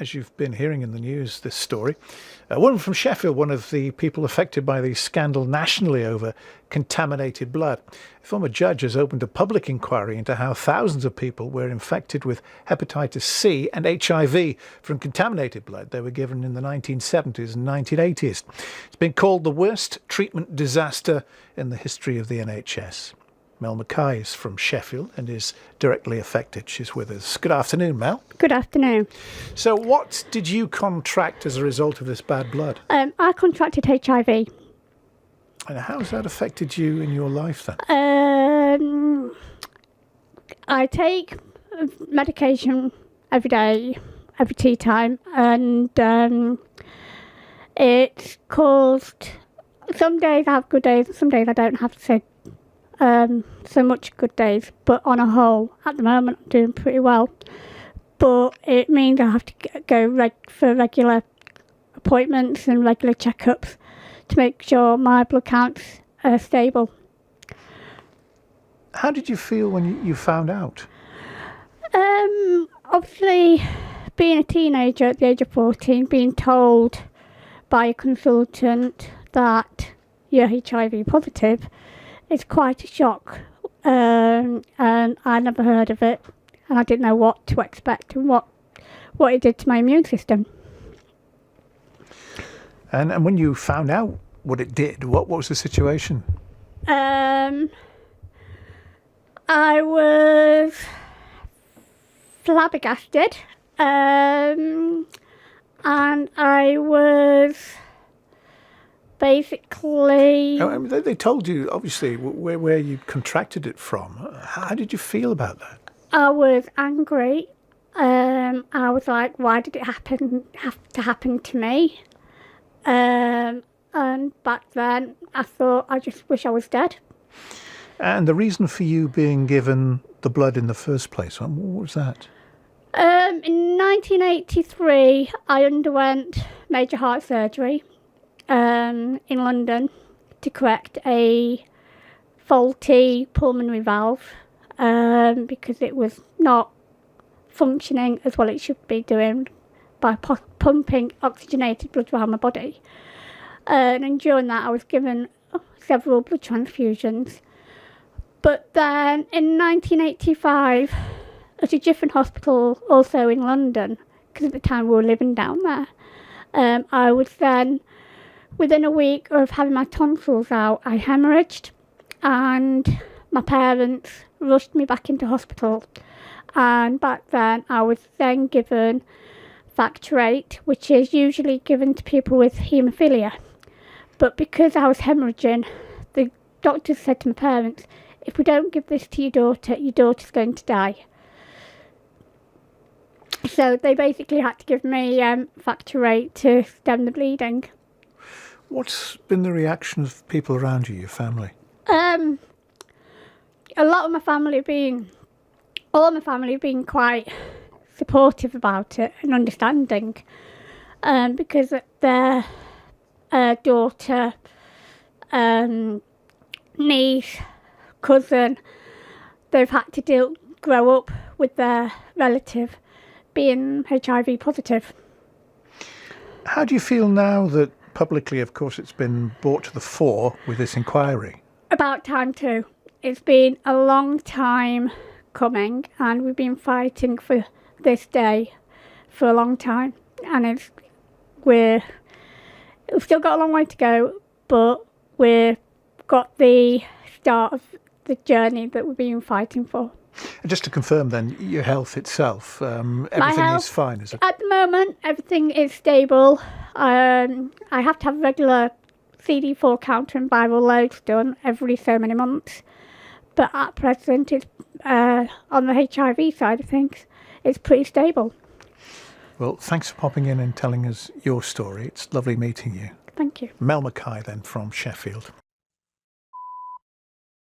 as you've been hearing in the news, this story. A woman from Sheffield, one of the people affected by the scandal nationally over contaminated blood. A former judge has opened a public inquiry into how thousands of people were infected with hepatitis C and HIV from contaminated blood they were given in the 1970s and 1980s. It's been called the worst treatment disaster in the history of the NHS. Mel Mckay is from Sheffield and is directly affected. She's with us. Good afternoon, Mel. Good afternoon. So what did you contract as a result of this bad blood? I contracted HIV. And how has that affected you in your life then? I take medication every day, every tea time, and it's caused... Some days I have good days, some days I don't have so much good days, but on a whole, at the moment, I'm doing pretty well. But it means I have to go for regular appointments and regular checkups to make sure my blood counts are stable. How did you feel when you found out? Obviously, being a teenager at the age of 14, being told by a consultant that you're HIV positive, it's quite a shock, and I never heard of it, and I didn't know what to expect and what it did to my immune system. And when you found out what it did, what was the situation? I was flabbergasted, and I was... basically... I mean, they told you, obviously, where you contracted it from. How did you feel about that? I was angry. I was like, why did it have to happen to me? And back then, I thought, I just wish I was dead. And the reason for you being given the blood in the first place, what was that? In 1983, I underwent major heart surgery in London to correct a faulty pulmonary valve because it was not functioning as well it should be doing by pumping oxygenated blood around my body. And during that I was given several blood transfusions. But then in 1985 at a different hospital also in London, because at the time we were living down there, I was then... Within a week of having my tonsils out, I hemorrhaged, and my parents rushed me back into hospital. And back then, I was then given factor VIII, which is usually given to people with haemophilia. But because I was hemorrhaging, the doctors said to my parents, if we don't give this to your daughter's going to die. So they basically had to give me factor VIII to stem the bleeding. What's been the reaction of people around you, your family? A lot of my family all of my family have been quite supportive about it and understanding, because their daughter, niece, cousin, they've had to grow up with their relative being HIV positive. How do you feel now that publicly, of course, it's been brought to the fore with this inquiry? About time too. It's been a long time coming, and we've been fighting for this day for a long time, and we've still got a long way to go, but we've got the start of the journey that we've been fighting for. And just to confirm then, your health itself, everything is fine, is it? At the moment, everything is stable. I have to have regular CD4 counter and viral loads done every so many months. But at present, it's, on the HIV side of things, it's pretty stable. Well, thanks for popping in and telling us your story. It's lovely meeting you. Thank you. Mel Mckay then from Sheffield.